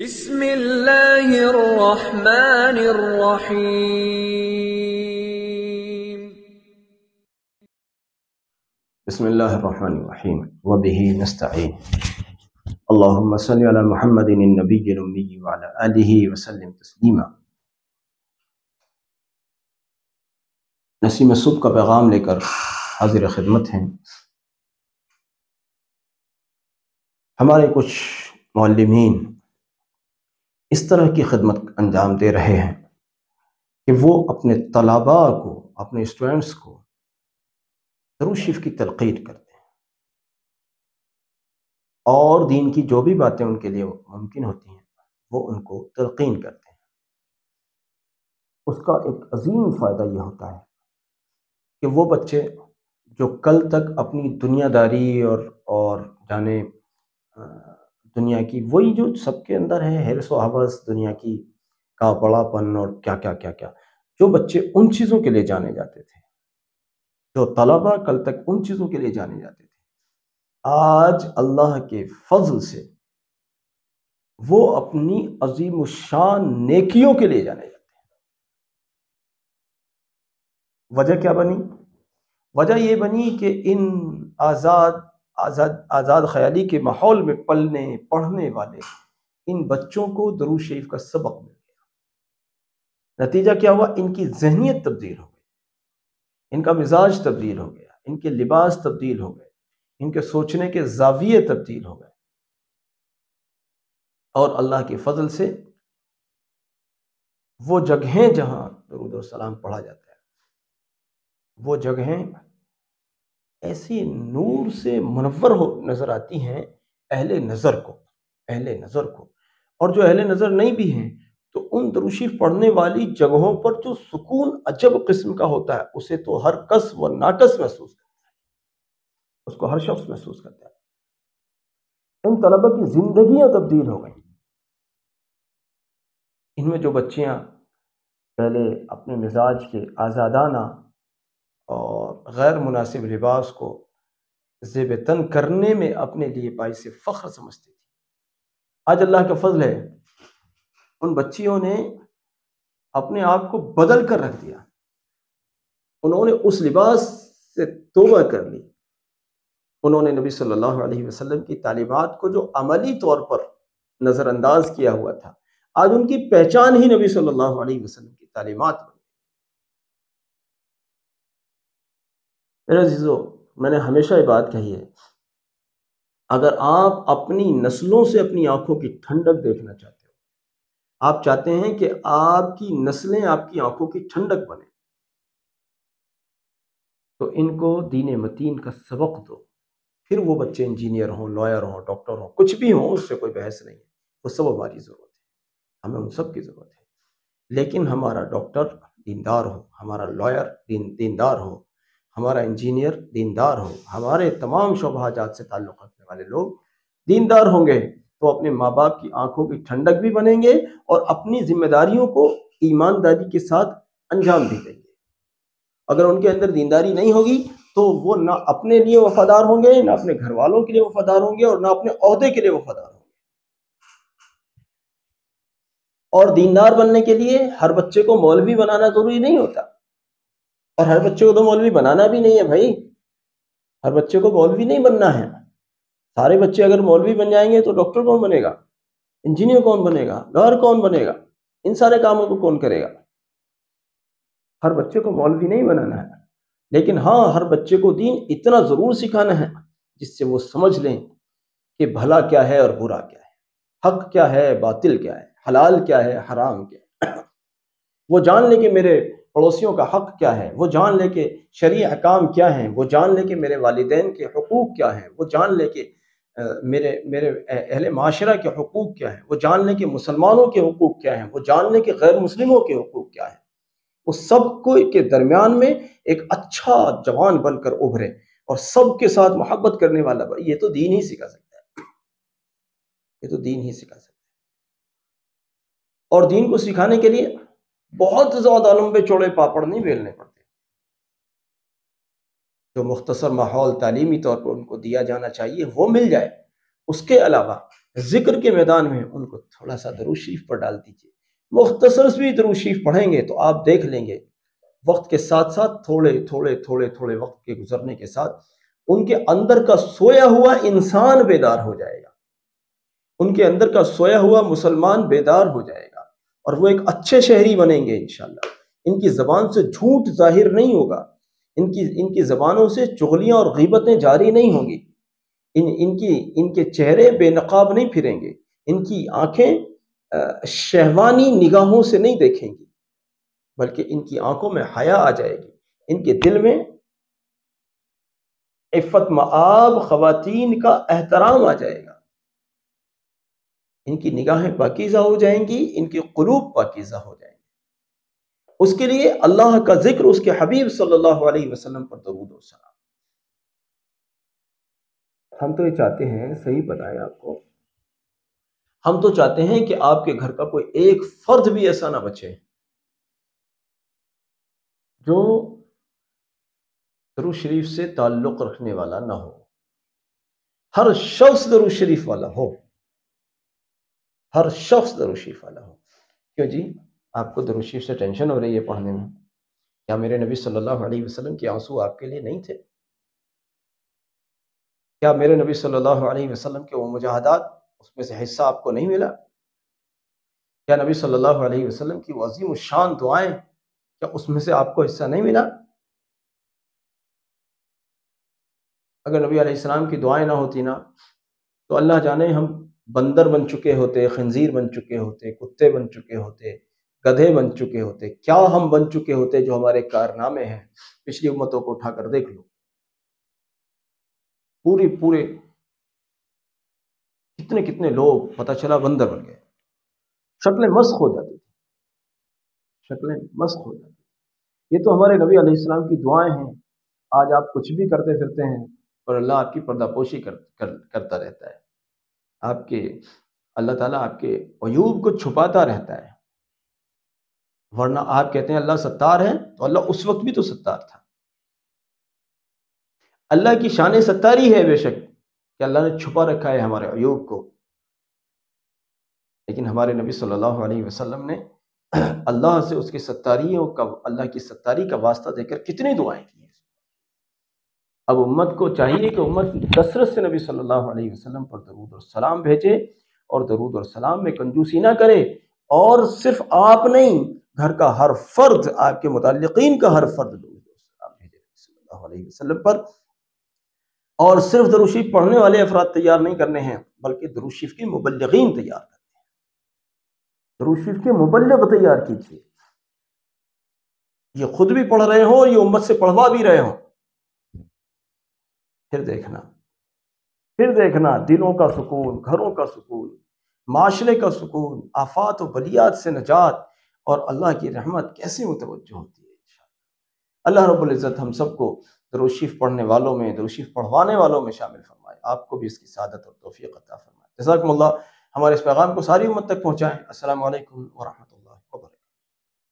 بسم اللہ الرحمن الرحیم۔ بسم اللہ الرحمن الرحیم وبہ نستعین۔ اللہم صلی علی محمد النبی الامی وعلی آلہ وسلم تسلیما۔ نسیم صبح کا پیغام لے کر حاضر خدمت ہیں۔ ہمارے کچھ معلمین اس طرح کی خدمت انجام دے رہے ہیں کہ وہ اپنے طلباء کو، اپنے اسٹوڈنٹس کو درود شریف کی تلقین کرتے ہیں، اور دین کی جو بھی باتیں ان کے لیے ممکن ہوتی ہیں وہ ان کو تلقین کرتے ہیں۔ اس کا ایک عظیم فائدہ یہ ہوتا ہے کہ وہ بچے جو کل تک اپنی دنیا داری اور جانے دنیا کی وہی جو سب کے اندر ہے، حرص و حوث دنیا کی کا بڑا پن اور کیا کیا کیا کیا، جو بچے ان چیزوں کے لیے جانے جاتے تھے، جو طلباء کل تک ان چیزوں کے لیے جانے جاتے تھے، آج اللہ کے فضل سے وہ اپنی عظیم الشان نیکیوں کے لیے جانے جاتے ہیں۔ وجہ کیا بنی؟ وجہ یہ بنی کہ ان آزاد خیالی کے ماحول میں پلنے پڑھنے والے ان بچوں کو درود شریف کا سبق مل گیا۔ نتیجہ کیا ہوا؟ ان کی ذہنیت تبدیل ہو گئی، ان کا مزاج تبدیل ہو گیا، ان کے لباس تبدیل ہو گئے، ان کے سوچنے کے زاویے تبدیل ہو گئے، اور اللہ کے فضل سے وہ جگہیں جہاں درود و سلام پڑھا جاتا ہے، وہ جگہیں ایسی نور سے منور ہو نظر آتی ہیں اہل نظر کو۔ اور جو اہل نظر نہیں بھی ہیں تو ان درود شریف پڑھنے والی جگہوں پر جو سکون عجب قسم کا ہوتا ہے، اسے تو ہر کس و ناکس محسوس کرتا ہے، اس کو ہر شخص محسوس کرتا ہے۔ ان طلبہ کی زندگیاں تبدیل ہو گئیں۔ ان میں جو بچیاں پہلے اپنے مزاج کے آزادانہ اور غیر مناسب لباس کو زیب تن کرنے میں اپنے لیے باعث فخر سمجھتی تھی، آج اللہ کا فضل ہے ان بچیوں نے اپنے آپ کو بدل کر رکھ دیا۔ انہوں نے اس لباس سے توبہ کر لی، انہوں نے نبی صلی اللہ علیہ وسلم کی تعلیمات کو جو عملی طور پر نظر انداز کیا ہوا تھا، آج ان کی پہچان ہی نبی صلی اللہ علیہ وسلم کی تعلیمات بن گئی۔ میرے عزیزو، میں نے ہمیشہ یہ بات کہی ہے، اگر آپ اپنی نسلوں سے اپنی آنکھوں کی ٹھنڈک دیکھنا چاہتے ہو، آپ چاہتے ہیں کہ آپ کی نسلیں آپ کی آنکھوں کی ٹھنڈک بنیں، تو ان کو دین متین کا سبق دو۔ پھر وہ بچے انجینئر ہوں، لائر ہوں، ڈاکٹر ہوں، کچھ بھی ہوں، اس سے کوئی بحث نہیں ہے، وہ سب ہماری ضرورت ہے، ہمیں ان سب کی ضرورت ہے۔ لیکن ہمارا ڈاکٹر دیندار ہو، ہمارا لائر دیندار ہو، ہمارا انجینئر دیندار ہو، ہمارے تمام شعبہ جات سے تعلق رکھنے والے لوگ دیندار ہوں گے تو اپنے ماں باپ کی آنکھوں کی ٹھنڈک بھی بنیں گے اور اپنی ذمہ داریوں کو ایمانداری کے ساتھ انجام بھی دیں گے۔ اگر ان کے اندر دینداری نہیں ہوگی تو وہ نہ اپنے لیے وفادار ہوں گے، نہ اپنے گھر والوں کے لیے وفادار ہوں گے، اور نہ اپنے عہدے کے لیے وفادار ہوں گے۔ اور دیندار بننے کے لیے ہر بچے کو مولوی بنانا ضروری نہیں ہوتا، اور ہر بچے کو تو مولوی بنانا بھی نہیں ہے بھائی، ہر بچے کو مولوی نہیں بننا ہے۔ سارے بچے اگر مولوی بن جائیں گے تو ڈاکٹر کون بنے گا، انجینئر کون بنے گا، لائر کون بنے گا، ان سارے کاموں کو کون کرے گا؟ ہر بچے کو مولوی نہیں بنانا ہے، لیکن ہاں ہر بچے کو دین اتنا ضرور سکھانا ہے جس سے وہ سمجھ لیں کہ بھلا کیا ہے اور برا کیا ہے، حق کیا ہے، باطل کیا ہے، حلال کیا ہے، حرام کیا ہے۔ وہ جان لے کہ میرے پڑوسیوں کا حق کیا ہے، وہ جان لے کہ شرعی احکام کیا ہیں، وہ جان لے کہ میرے والدین کے حقوق کیا ہیں، وہ جان لے کہ میرے اہل معاشرہ کے حقوق کیا ہیں، وہ جان لے کہ مسلمانوں کے حقوق کیا ہیں، وہ جان لے کہ غیر مسلموں کے حقوق کیا ہیں۔ وہ سب کو کے درمیان میں ایک اچھا جوان بن کر ابھرے اور سب کے ساتھ محبت کرنے والا بن۔ یہ تو دین ہی سکھا سکتا ہے، یہ تو دین ہی سکھا سکتا ہے۔ اور دین کو سکھانے کے لیے بہت زیادہ لمبے چوڑے پاپڑ نہیں بیلنے پڑتے، جو مختصر ماحول تعلیمی طور پر ان کو دیا جانا چاہیے وہ مل جائے۔ اس کے علاوہ ذکر کے میدان میں ان کو تھوڑا سا درود شریف پر ڈال دیجیے، مختصر سی درود شریف پڑھیں گے تو آپ دیکھ لیں گے وقت کے ساتھ ساتھ تھوڑے وقت کے گزرنے کے ساتھ ان کے اندر کا سویا ہوا انسان بیدار ہو جائے گا، ان کے اندر کا سویا ہوا مسلمان بیدار ہو جائے گا، اور وہ ایک اچھے شہری بنیں گے انشاءاللہ۔ ان کی زبان سے جھوٹ ظاہر نہیں ہوگا، ان کی زبانوں سے چغلیاں اور غیبتیں جاری نہیں ہوں گی، ان کے چہرے بے نقاب نہیں پھریں گے، ان کی آنکھیں شہوانی نگاہوں سے نہیں دیکھیں گی، بلکہ ان کی آنکھوں میں حیا آ جائے گی، ان کے دل میں عفت مآب خواتین کا احترام آ جائے گا، ان کی نگاہیں پاکیزہ ہو جائیں گی، ان کی قلوب پاکیزہ ہو جائیں گی۔ اس کے لیے اللہ کا ذکر، اس کے حبیب صلی اللہ علیہ وسلم پر درود و سلام۔ ہم تو یہ چاہتے ہیں، صحیح بتائیں آپ کو، ہم تو چاہتے ہیں کہ آپ کے گھر کا کوئی ایک فرد بھی ایسا نہ بچے جو درود شریف سے تعلق رکھنے والا نہ ہو، ہر شخص درود شریف والا ہو، ہر شخص درود شریف والا ہو۔ کیوں جی، آپ کو درود شریف سے ٹینشن ہو رہی ہے پڑھنے میں؟ کیا میرے نبی صلی اللہ علیہ وسلم کے آنسو آپ کے لیے نہیں تھے؟ کیا میرے نبی صلی اللہ علیہ وسلم کے وہ مجاہدات، اس میں سے حصہ آپ کو نہیں ملا؟ کیا نبی صلی اللہ علیہ وسلم کی وہ عظیم الشان دعائیں، کیا اس میں سے آپ کو حصہ نہیں ملا؟ اگر نبی علیہ السلام کی دعائیں نہ ہوتی نا تو اللہ جانے ہم بندر بن چکے ہوتے، خنزیر بن چکے ہوتے، کتے بن چکے ہوتے، گدھے بن چکے ہوتے، کیا ہم بن چکے ہوتے جو ہمارے کارنامے ہیں پچھلی امتوں کو اٹھا کر دیکھ لو، پورے کتنے لوگ پتہ چلا بندر بن گئے، شکلیں مسخ ہو جاتی تھی، شکلیں مسخ ہو جاتی تھی۔ یہ تو ہمارے نبی علیہ السلام کی دعائیں ہیں۔ آج آپ کچھ بھی کرتے پھرتے ہیں اور اللہ آپ کی پردہ پوشی کرتا رہتا ہے، اللہ تعالیٰ آپ کے عیوب کو چھپاتا رہتا ہے، ورنہ آپ کہتے ہیں اللہ ستار ہے، تو اللہ اس وقت بھی تو ستار تھا۔ اللہ کی شان ستاری ہے بے شک کہ اللہ نے چھپا رکھا ہے ہمارے عیوب کو، لیکن ہمارے نبی صلی اللہ علیہ وسلم نے اللہ سے اس کی اللہ کی ستاری کا واسطہ دے کر کتنی دعائیں کی ہیں۔ اب امت کو چاہیے کہ امت کثرت سے نبی صلی اللہ علیہ وسلم پر درود اور سلام بھیجے، اور درود اور سلام میں کنجوسی نہ کرے، اور صرف آپ نہیں، گھر کا ہر فرد، آپ کے متعلقین کا ہر فرد درود اور سلام بھیجے صلی اللہ علیہ وسلم پر۔ اور صرف درود شریف پڑھنے والے افراد تیار نہیں کرنے ہیں، بلکہ درود شریف کے مبلغین تیار کرنے ہیں، درود شریف کے مبلغ تیار کیجیے، یہ خود بھی پڑھ رہے ہوں اور یہ امت سے پڑھوا بھی رہے ہوں۔ پھر دیکھنا دلوں کا سکون، گھروں کا سکون، معاشرے کا سکون، آفات و بلیات سے نجات، اور اللہ کی رحمت کیسے متوجہ ہوتی ہے انشاءاللہ۔ اللہ رب العزت ہم سب کو درود شریف پڑھنے والوں میں، درود شریف پڑھوانے والوں میں شامل فرمائے، آپ کو بھی اس کی سعادت اور توفیق عطا فرمائے۔ جزاکم اللہ۔ ہمارے اس پیغام کو ساری امت تک پہنچائیں۔ السلام علیکم ورحمۃ اللہ۔